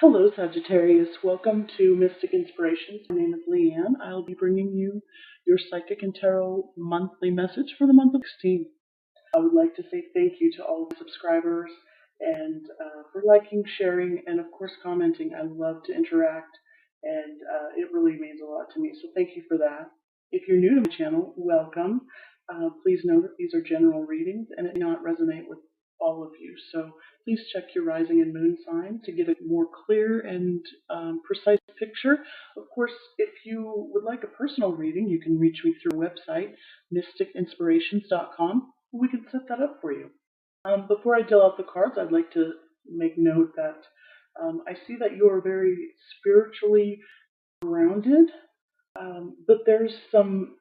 Hello, Sagittarius. Welcome to Mystic Inspirations. My name is Leanne. I'll be bringing you your Psychic and Tarot monthly message for the month of 16. I would like to say thank you to all the subscribers and for liking, sharing, and of course commenting. I love to interact and it really means a lot to me. So thank you for that. If you're new to my channel, welcome. Please know that these are general readings and it may not resonate with all of you. So please check your rising and moon sign to get a more clear and precise picture. Of course, if you would like a personal reading, you can reach me through our website, mysticinspirations.com. We can set that up for you. Before I deal out the cards, I'd like to make note that I see that you are very spiritually grounded, but there's some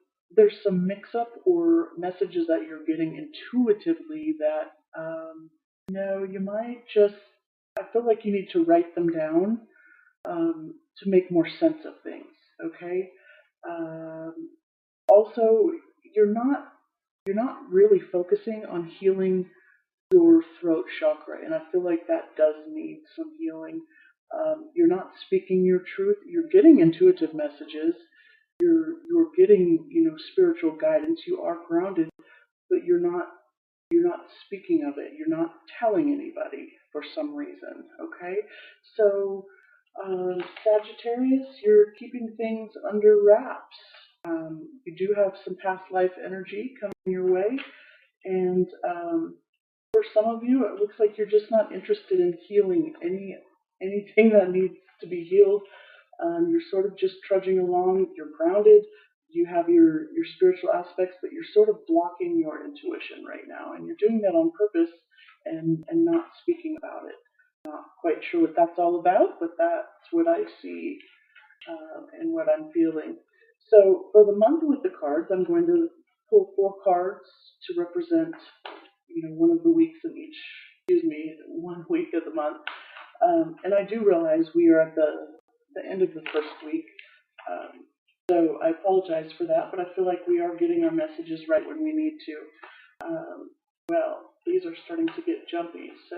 mix-up or messages that you're getting intuitively that you might just. I feel like you need to write them down to make more sense of things. Okay. Also, you're not really focusing on healing your throat chakra, and I feel like that does need some healing. You're not speaking your truth. You're getting intuitive messages. You're getting spiritual guidance. You are grounded, but you're not speaking of it. You're not telling anybody for some reason. Okay, so Sagittarius, you're keeping things under wraps. You do have some past life energy coming your way, and for some of you, it looks like you're just not interested in healing anything that needs to be healed. You're sort of just trudging along. You're grounded. You have your spiritual aspects, but you're sort of blocking your intuition right now, and you're doing that on purpose and not speaking about it. Not quite sure what that's all about, but that's what I see and what I'm feeling. So for the month with the cards, I'm going to pull 4 cards to represent one of the weeks in each, 1 week of the month. And I do realize we are at the end of the first week. So I apologize for that, but I feel like we are getting our messages right when we need to. Well, these are starting to get jumpy, so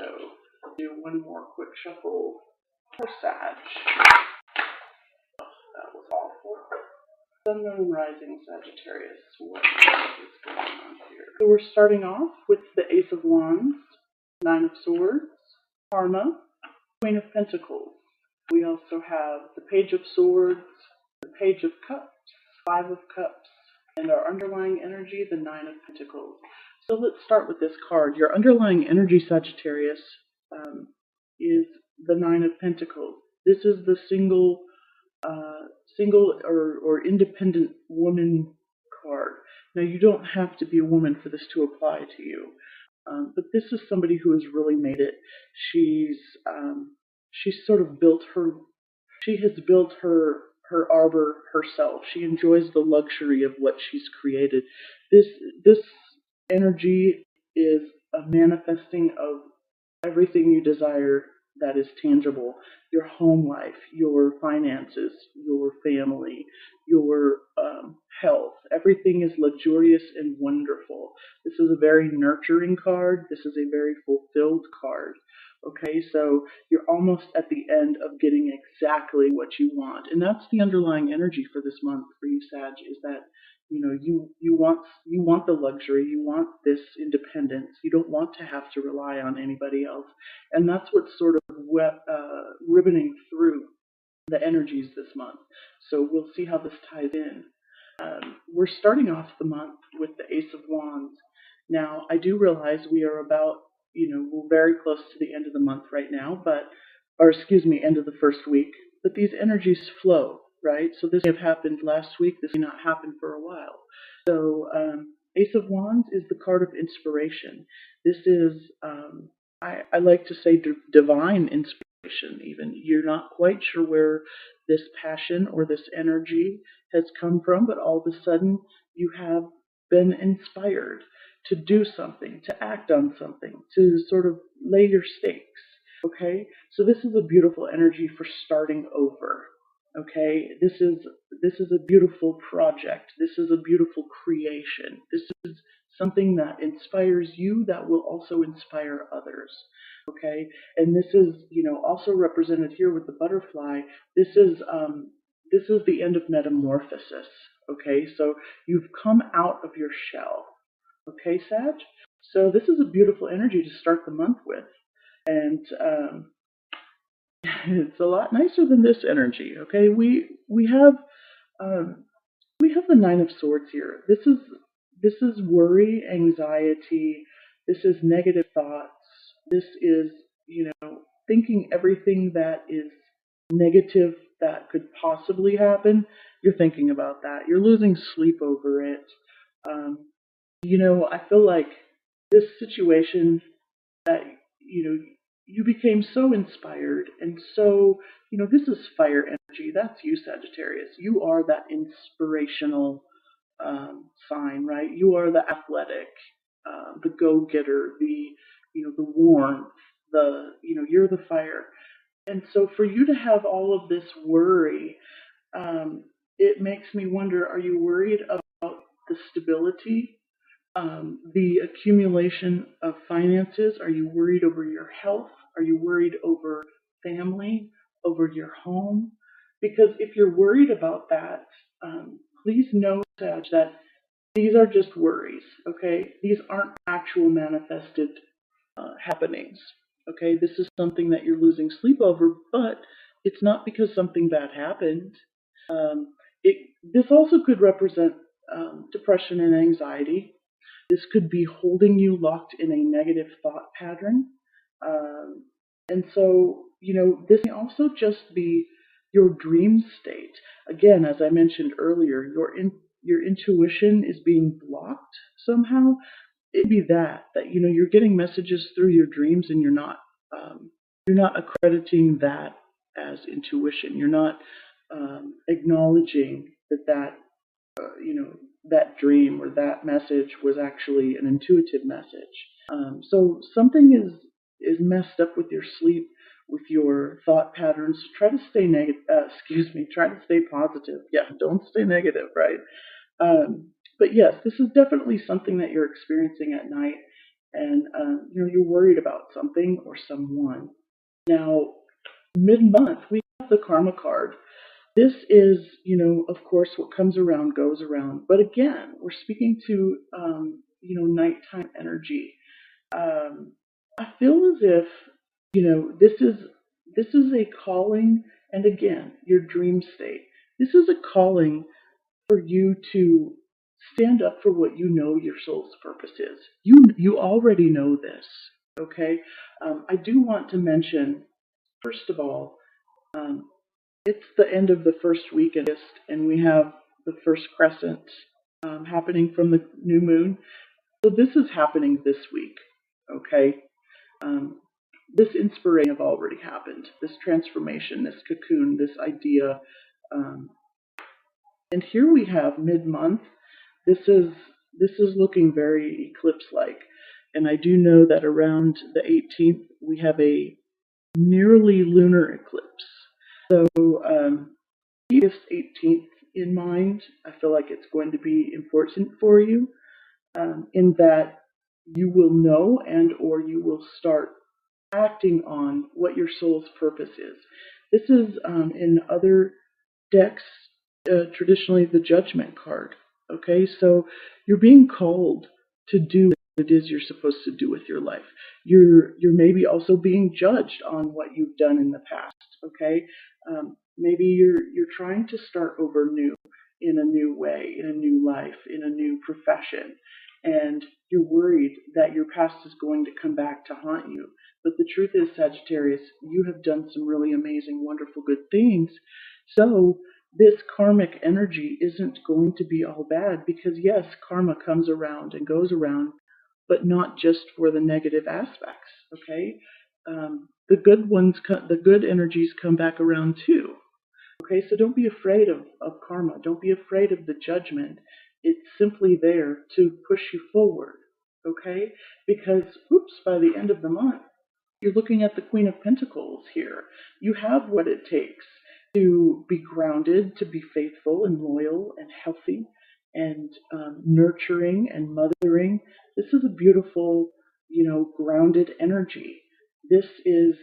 I'll do one more quick shuffle for Sag. That was awful. Sun, Moon, Rising, Sagittarius. What is going on here? So we're starting off with the Ace of Wands, 9 of Swords, Karma, Queen of Pentacles. We also have the Page of Swords, the Page of Cups, 5 of Cups, and our underlying energy, the 9 of Pentacles. So let's start with this card. Your underlying energy, Sagittarius, is the 9 of Pentacles. This is the single or independent woman card. Now, you don't have to be a woman for this to apply to you, but this is somebody who has really made it. She's sort of built her. She has built her arbor herself. She enjoys the luxury of what she's created. This energy is a manifesting of everything you desire that is tangible. Your home life, your finances, your family, your health. Everything is luxurious and wonderful. This is a very nurturing card. This is a very fulfilled card. Okay, so you're almost at the end of getting exactly what you want. And that's the underlying energy for this month for you, Sag, is that you want the luxury, you want this independence. You don't want to have to rely on anybody else. And that's what's sort of ribboning through the energies this month. So we'll see how this ties in. We're starting off the month with the Ace of Wands. Now, I do realize we are about, we're very close to the end of the month right now, end of the first week, but these energies flow, right? So this may have happened last week, this may not happen for a while. So Ace of Wands is the card of inspiration. This is, I like to say, divine inspiration even. You're not quite sure where this passion or this energy has come from, but all of a sudden you have been inspired to do something, to act on something, to sort of lay your stakes. Okay, so this is a beautiful energy for starting over. Okay, this is a beautiful project. This is a beautiful creation. This is something that inspires you that will also inspire others. Okay, and this is, also represented here with the butterfly. This is the end of metamorphosis. Okay, so you've come out of your shell. Okay, Sag. So this is a beautiful energy to start the month with, and it's a lot nicer than this energy. Okay, um, we have the Nine of Swords here. This is worry, anxiety. This is negative thoughts. This is, thinking everything that is negative that could possibly happen. You're thinking about that. You're losing sleep over it. Um, I feel like this situation that, you know, you became so inspired and so, this is fire energy. That's you, Sagittarius. You are that inspirational sign, right? You are the athletic, the go-getter, the warmth, you're the fire. And so for you to have all of this worry, it makes me wonder, are you worried about the stability, the accumulation of finances? Are you worried over your health? Are you worried over family, over your home? Because if you're worried about that, please know, Sag, that these are just worries, okay? These aren't actual manifested happenings, okay? This is something that you're losing sleep over, but it's not because something bad happened. Um, this also could represent depression and anxiety. This could be holding you locked in a negative thought pattern. Um, and so, this may also just be your dream state. Again, as I mentioned earlier, your intuition is being blocked somehow. It'd be that you're getting messages through your dreams, and you're not accrediting that as intuition. You're not acknowledging that that dream or that message was actually an intuitive message. So something is messed up with your sleep, with your thought patterns. Try to stay negative. Try to stay positive. Yeah, don't stay negative, right? But yes, this is definitely something that you're experiencing at night, and you're worried about something or someone. Now, mid-month, we have the Karma card. This is, of course, what comes around goes around. But again, we're speaking to, nighttime energy. I feel as if, this is a calling, and again, your dream state. This is a calling for you to stand up for what you know your soul's purpose is. You already know this, okay? I do want to mention, first of all, um, it's the end of the first week in August, and we have the first crescent happening from the new moon. So this is happening this week, okay? Um, this inspiration have already happened. This transformation, this cocoon, this idea. Um, and here we have mid-month. This is looking very eclipse-like, and I do know that around the 18th we have a nearly lunar eclipse. So keep this 18th in mind. I feel like it's going to be important for you, in that you will know and or you will start acting on what your soul's purpose is. This is, in other decks, traditionally the Judgment card. Okay, so you're being called to do what it is you're supposed to do with your life. You're maybe also being judged on what you've done in the past. Okay, maybe you're trying to start over new, in a new way, in a new life, in a new profession, and you're worried that your past is going to come back to haunt you. But the truth is, Sagittarius, you have done some really amazing, wonderful, good things. So this karmic energy isn't going to be all bad, because yes, karma comes around and goes around, but not just for the negative aspects. Okay, the good energies come back around too. Okay, so don't be afraid of karma. Don't be afraid of the judgment. It's simply there to push you forward. Okay, because oops, by the end of the month, you're looking at the Queen of Pentacles here. You have what it takes to be grounded, to be faithful and loyal and healthy and nurturing and mothering. This is a beautiful, grounded energy. This is,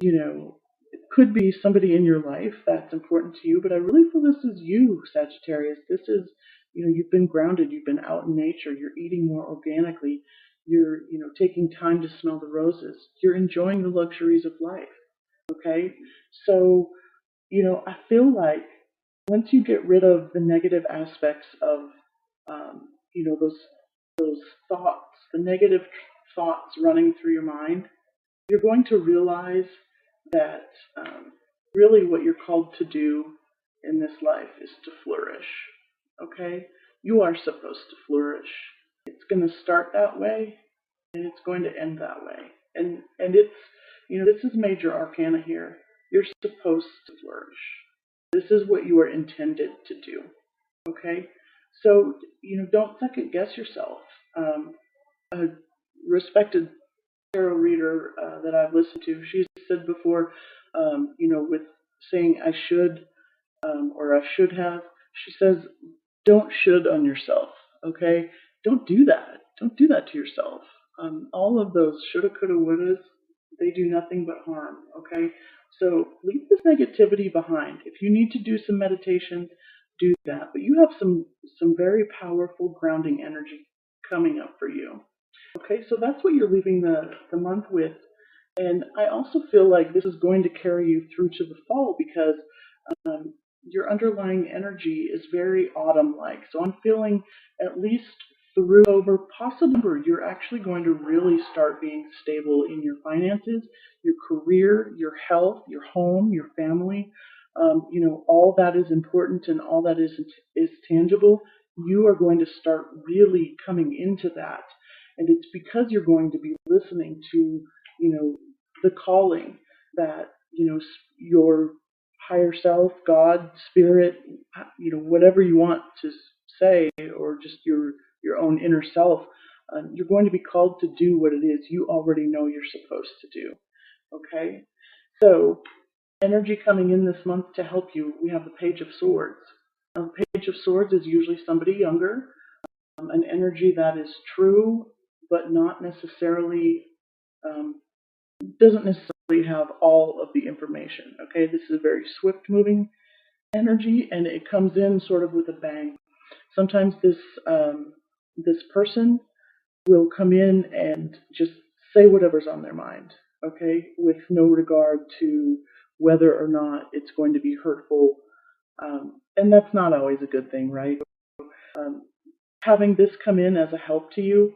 it could be somebody in your life that's important to you, but I really feel this is you, Sagittarius. This is, you've been grounded, you've been out in nature, you're eating more organically, you're, taking time to smell the roses, you're enjoying the luxuries of life. Okay? So, I feel like once you get rid of the negative aspects of, those thoughts, the negative thoughts running through your mind, you're going to realize that really what you're called to do in this life is to flourish. Okay? You are supposed to flourish. It's going to start that way and it's going to end that way. And it's, this is major arcana here. You're supposed to flourish. This is what you are intended to do. Okay? So, don't second guess yourself. A respected tarot reader that I've listened to, she's said before, with saying I should or I should have, she says, don't should on yourself, okay? Don't do that. Don't do that to yourself. All of those shoulda, coulda, wouldas, they do nothing but harm, okay? So leave this negativity behind. If you need to do some meditation, do that. But you have some very powerful grounding energy coming up for you. Okay, so that's what you're leaving the month with. And I also feel like this is going to carry you through to the fall because your underlying energy is very autumn-like. So I'm feeling at least through over possibly you're actually going to really start being stable in your finances, your career, your health, your home, your family. All that is important and all that is tangible. You are going to start really coming into that. And it's because you're going to be listening to, the calling that, your higher self, God, spirit, whatever you want to say, or just your own inner self, you're going to be called to do what it is you already know you're supposed to do. Okay? So, energy coming in this month to help you, we have the Page of Swords. Now, the Page of Swords is usually somebody younger, an energy that is true, but not necessarily, doesn't necessarily have all of the information. Okay, this is a very swift moving energy, and it comes in sort of with a bang. Sometimes this person will come in and just say whatever's on their mind. Okay, with no regard to whether or not it's going to be hurtful, and that's not always a good thing, right? Um, Having this come in as a help to you,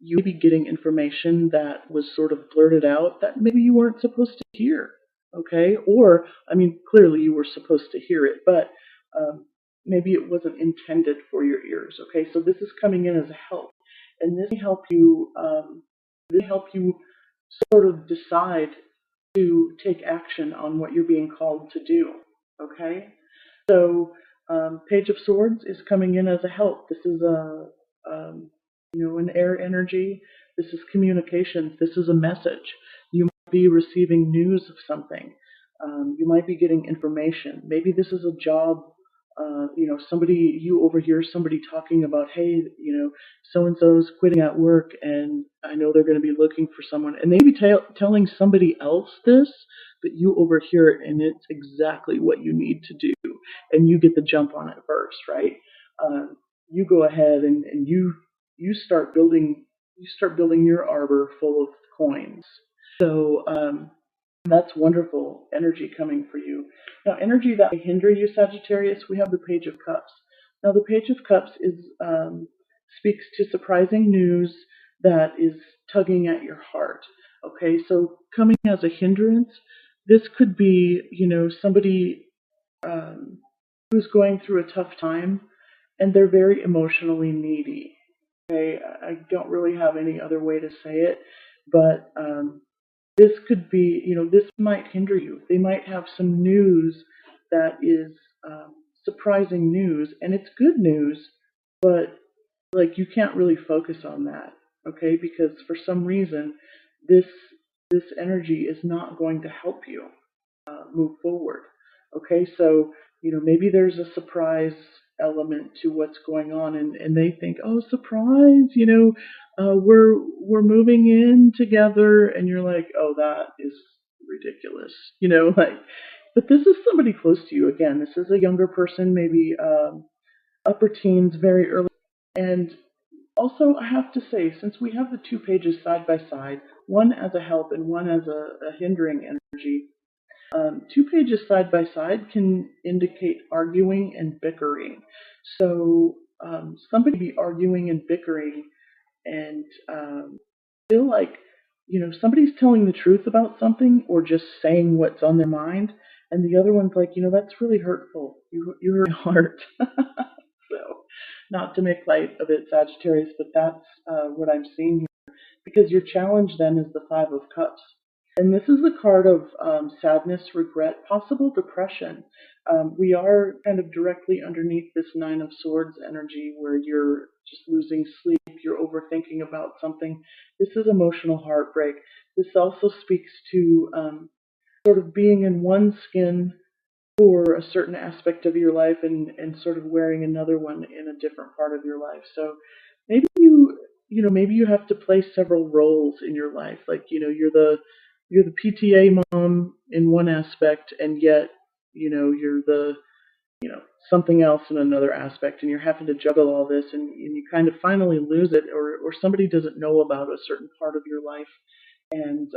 you may be getting information that was sort of blurted out that maybe you weren't supposed to hear, okay? Or, I mean, clearly you were supposed to hear it, but maybe it wasn't intended for your ears, okay? So this is coming in as a help, and this may help you, sort of decide to take action on what you're being called to do, okay? So, Page of Swords is coming in as a help. This is an air energy. This is communications. This is a message. You might be receiving news of something. You might be getting information. Maybe this is a job. You overhear somebody talking about, hey, so and so's quitting at work, and I know they're going to be looking for someone, and they may be telling somebody else this, but you overhear it, and it's exactly what you need to do, and you get the jump on it first, right? You go ahead and you start building your arbor full of coins. So that's wonderful energy coming for you. Now, energy that may hinder you, Sagittarius, we have the Page of Cups. Now, the Page of Cups speaks to surprising news that is tugging at your heart. Okay, so coming as a hindrance, this could be, somebody who's going through a tough time, and they're very emotionally needy. Okay, I don't really have any other way to say it, but this could be, this might hinder you. They might have some news that is surprising news, and it's good news, but like you can't really focus on that, okay? Because for some reason, this energy is not going to help you move forward. Okay, so maybe there's a surprise element to what's going on, and they think, oh, surprise, we're moving in together, and you're like, oh, that is ridiculous, like. But this is somebody close to you. Again, this is a younger person, maybe upper teens, very early. And also, I have to say, since we have the two pages side by side, one as a help and one as a hindering energy, two pages side by side can indicate arguing and bickering. So somebody be arguing and bickering and feel like, somebody's telling the truth about something or just saying what's on their mind, and the other one's like, that's really hurtful. You hurt my heart. So, not to make light of it, Sagittarius, but that's what I'm seeing here. Because your challenge then is the Five of Cups. And this is a card of sadness, regret, possible depression. We are kind of directly underneath this Nine of Swords energy where you're just losing sleep, you're overthinking about something. This is emotional heartbreak. This also speaks to sort of being in one skin for a certain aspect of your life and sort of wearing another one in a different part of your life. So maybe maybe you have to play several roles in your life. Like, you're the PTA mom in one aspect, and yet, you're the, something else in another aspect, and you're having to juggle all this, and you kind of finally lose it, or somebody doesn't know about a certain part of your life, and,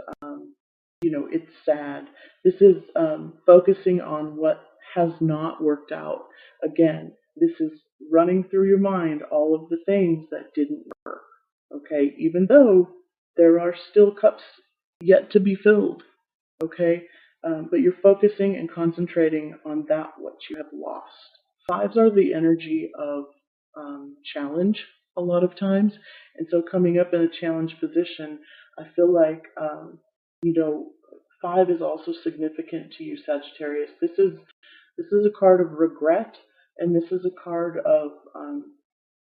it's sad. This is focusing on what has not worked out. Again, this is running through your mind all of the things that didn't work, okay? Even though there are still cups yet to be filled, okay? But you're focusing and concentrating on that what you have lost. Fives are the energy of challenge a lot of times, and so coming up in a challenge position, I feel like, five is also significant to you, Sagittarius. This is a card of regret, and this is a card of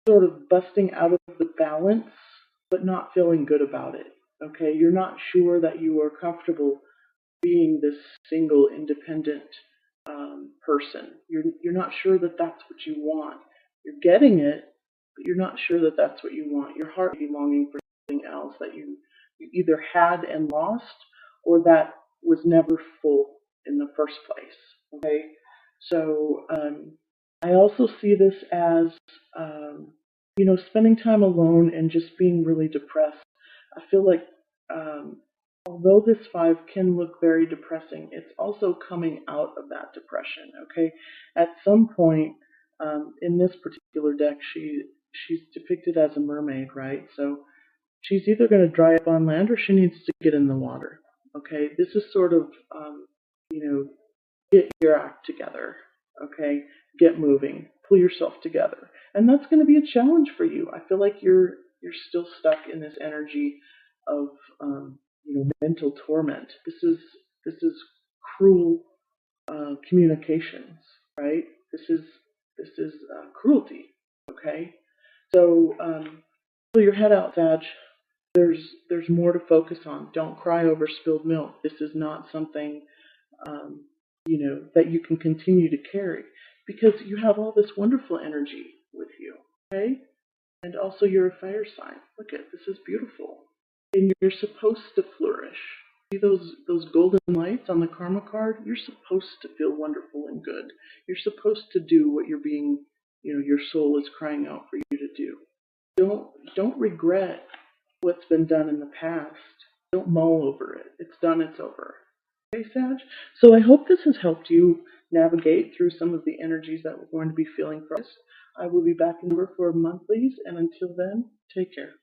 sort of busting out of the balance, but not feeling good about it. Okay, you're not sure that you are comfortable being this single, independent person. You're not sure that that's what you want. You're getting it, but you're not sure that that's what you want. Your heart may be longing for something else that you either had and lost, or that was never full in the first place. Okay, so I also see this as spending time alone and just being really depressed. I feel like although this five can look very depressing, it's also coming out of that depression. Okay, at some point in this particular deck, she's depicted as a mermaid, right? So she's either going to dry up on land or she needs to get in the water. Okay, this is sort of get your act together. Okay, get moving, pull yourself together, and that's going to be a challenge for you. I feel like you're still stuck in this energy of mental torment. This is cruel communications, right? This is cruelty. Okay, so pull your head out, Sag. There's more to focus on. Don't cry over spilled milk. This is not something that you can continue to carry, because you have all this wonderful energy with you. Okay, and also you're a fire sign. Look at this is beautiful, and you're supposed to flourish. See those golden lights on the karma card? You're supposed to feel wonderful and good. You're supposed to do what you're being, your soul is crying out for you to do. Don't regret what's been done in the past. Don't mull over it. It's done, it's over. Okay, Sag? So I hope this has helped you navigate through some of the energies that we're going to be feeling first. I will be back in number for monthlies, and until then, take care.